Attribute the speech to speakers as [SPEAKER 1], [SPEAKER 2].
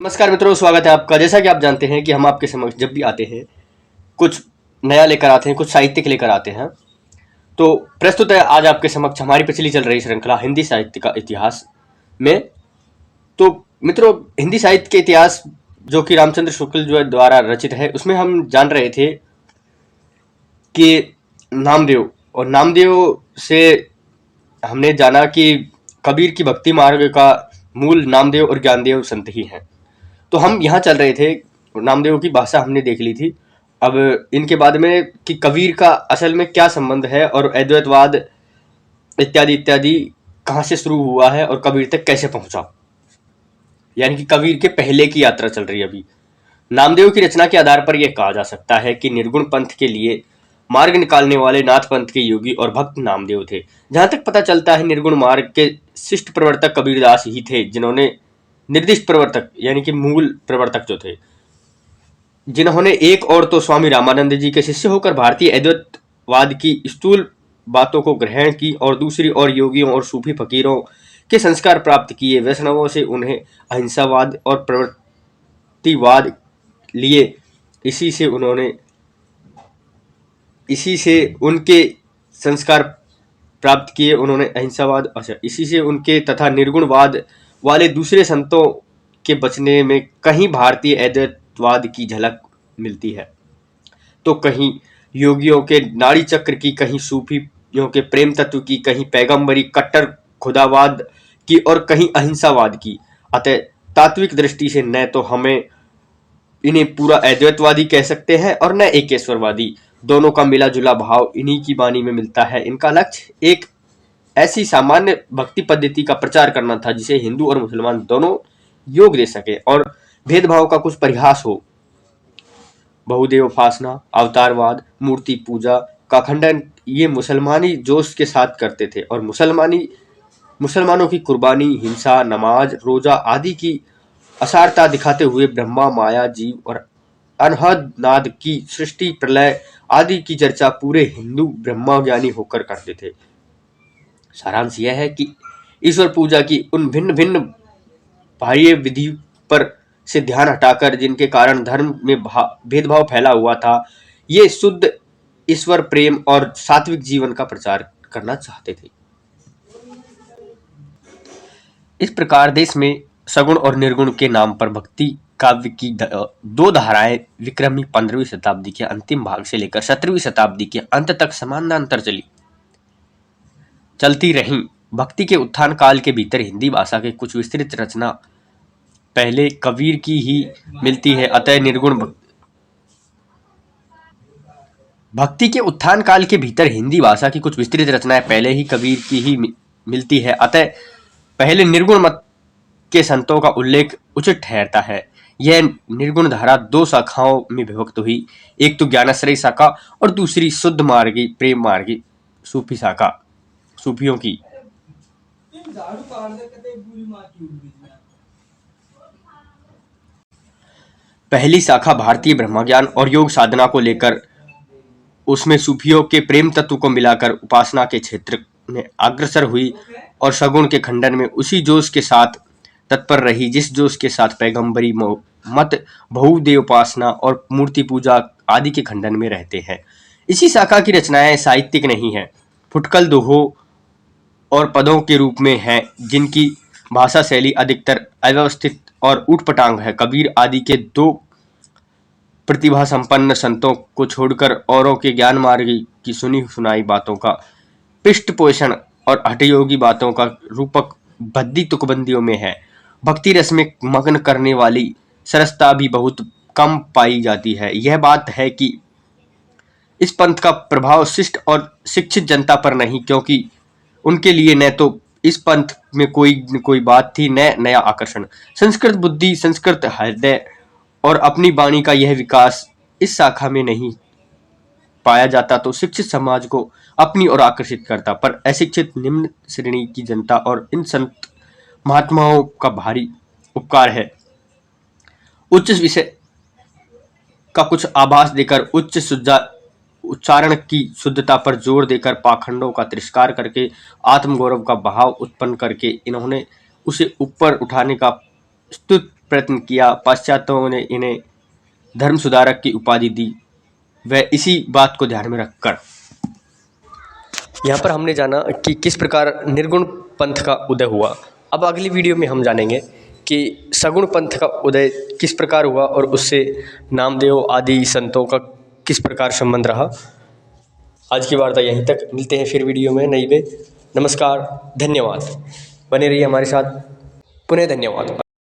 [SPEAKER 1] नमस्कार मित्रों, स्वागत है आपका। जैसा कि आप जानते हैं कि हम आपके समक्ष जब भी आते हैं कुछ नया लेकर आते हैं, कुछ साहित्यिक लेकर आते हैं। तो प्रस्तुत है आज आपके समक्ष हमारी पिछली चल रही श्रृंखला हिंदी साहित्य का इतिहास में। तो मित्रों, हिंदी साहित्य के इतिहास जो कि रामचंद्र शुक्ल जो द्वारा रचित है, उसमें हम जान रहे थे कि नामदेव और नामदेव से हमने जाना कि कबीर की भक्ति मार्ग का मूल नामदेव और ज्ञानदेव संत ही हैं। तो हम यहाँ चल रहे थे, नामदेव की भाषा हमने देख ली थी। अब इनके बाद में कि कबीर का असल में क्या संबंध है और अद्वैतवाद इत्यादि इत्यादि कहाँ से शुरू हुआ है और कबीर तक कैसे पहुंचा, यानी कि कबीर के पहले की यात्रा चल रही है अभी। नामदेव की रचना के आधार पर यह कहा जा सकता है कि निर्गुण पंथ के लिए मार्ग निकालने वाले नाथ पंथ के योगी और भक्त नामदेव थे। जहां तक पता चलता है, निर्गुण मार्ग के शिष्ट प्रवर्तक कबीरदास ही थे, जिन्होंने निर्दिष्ट प्रवर्तक यानी कि मूल प्रवर्तक जो थे, जिन्होंने एक और तो स्वामी रामानंद जी के शिष्य होकर भारतीय अद्वैतवाद की स्थूल बातों को ग्रहण की और दूसरी ओर योगियों और सूफी फकीरों के संस्कार प्राप्त किए। वैष्णवों से उन्हें अहिंसावाद और प्रवृत्तिवाद लिए। इसी से उनके संस्कार प्राप्त किए उन्होंने अहिंसावाद इसी से उनके तथा निर्गुणवाद वाले दूसरे संतों के बचने में कहीं भारतीय अद्वैतवाद की झलक मिलती है, तो कहीं योगियों के नाड़ी चक्र की, कहीं सूफियों के प्रेम तत्व की, कहीं पैगंबरी कट्टर खुदावाद की और कहीं अहिंसावाद की। अतः तात्विक दृष्टि से न तो हमें इन्हें पूरा अद्वैतवादी कह सकते हैं और न एकेश्वरवादी। दोनों का मिला जुला भाव इन्हीं की वाणी में मिलता है। इनका लक्ष्य एक ऐसी सामान्य भक्ति पद्धति का प्रचार करना था जिसे हिंदू और मुसलमान दोनों योग दे सके और भेदभाव का कुछ परिहास हो। बहुदेव उपासना, अवतारवाद, मूर्ति पूजा का खंडन ये मुसलमानी जोश के साथ करते थे और मुसलमानों की कुर्बानी, हिंसा, नमाज, रोजा आदि की असारता दिखाते हुए ब्रह्मा, माया, जीव और अनहद नाद की सृष्टि, प्रलय आदि की चर्चा पूरे हिंदू ब्रह्मज्ञानी होकर करते थे। सारांश यह है कि ईश्वर पूजा की उन भिन्न भिन्न बाह्य विधि पर से ध्यान हटाकर जिनके कारण धर्म में भेदभाव फैला हुआ था, ये शुद्ध ईश्वर प्रेम और सात्विक जीवन का प्रचार करना चाहते थे। इस प्रकार देश में सगुण और निर्गुण के नाम पर भक्ति काव्य की दो धाराएं विक्रमी 15वीं शताब्दी के अंतिम भाग से लेकर 17वीं शताब्दी के अंत तक समानांतर चलती रहीं। भक्ति के उत्थान काल के भीतर हिंदी भाषा के कुछ विस्तृत रचना पहले कबीर की ही मिलती है। अतः निर्गुण भक्ति के उत्थान काल के भीतर हिंदी भाषा की कुछ विस्तृत रचनाएं पहले ही कबीर की ही मिलती है। अतः पहले निर्गुण मत के संतों का उल्लेख उचित ठहरता है। यह निर्गुण धारा दो शाखाओं में विभक्त हुई, एक तो ज्ञानाश्रयी शाखा और दूसरी शुद्ध मार्गी प्रेम मार्गी सूफी शाखा, सूफियों की। पहली शाखा भारतीय ब्रह्मज्ञान और योग साधना को लेकर, उसमें सूफियों के प्रेम तत्व को मिलाकर उपासना के क्षेत्र में अग्रसर हुई और सगुण के खंडन में उसी जोश के साथ तत्पर रही जिस जोश के साथ पैगंबरी मत, बहुदेव उपासना और मूर्ति पूजा आदि के खंडन में रहते हैं। इसी शाखा की रचनाएं साहित्यिक नहीं है, फुटकल दोहों और पदों के रूप में हैं, जिनकी भाषा शैली अधिकतर अव्यवस्थित और ऊटपटांग है। कबीर आदि के दो प्रतिभा संपन्न संतों को छोड़कर औरों के ज्ञान मार्ग की सुनी सुनाई बातों का पृष्ठपोषण और हठयोगी बातों का रूपक भद्दी तुकबंदियों में है। भक्ति रस में मग्न करने वाली सरसता भी बहुत कम पाई जाती है। यह बात है कि इस पंथ का प्रभाव शिष्ट और शिक्षित जनता पर नहीं, क्योंकि उनके लिए न तो इस पंथ में कोई बात थी, न नया आकर्षण। संस्कृत बुद्धि, संस्कृत हृदय और अपनी वाणी का यह विकास इस शाखा में नहीं पाया जाता तो शिक्षित समाज को अपनी ओर आकर्षित करता, पर अशिक्षित निम्न श्रेणी की जनता और इन संत महात्माओं का भारी उपकार है। उच्च विषय का कुछ आभास देकर, उच्च उच्चारण की शुद्धता पर जोर देकर, पाखंडों का तिरस्कार करके, आत्मगौरव का भाव उत्पन्न करके इन्होंने उसे ऊपर उठाने का स्तुत प्रयत्न किया, पाश्चात्यों ने इन्हें धर्म सुधारक की उपाधि दी। वह इसी बात को ध्यान में रखकर यहाँ पर हमने जाना कि किस प्रकार निर्गुण पंथ का उदय हुआ। अब अगली वीडियो में हम जानेंगे कि सगुण पंथ का उदय किस प्रकार हुआ और उससे नामदेव आदि संतों का किस प्रकार संबंध रहा। आज की वार्ता यहीं तक, मिलते हैं फिर वीडियो में नई में। नमस्कार, धन्यवाद, बने रहिए हमारे साथ। पुनः धन्यवाद।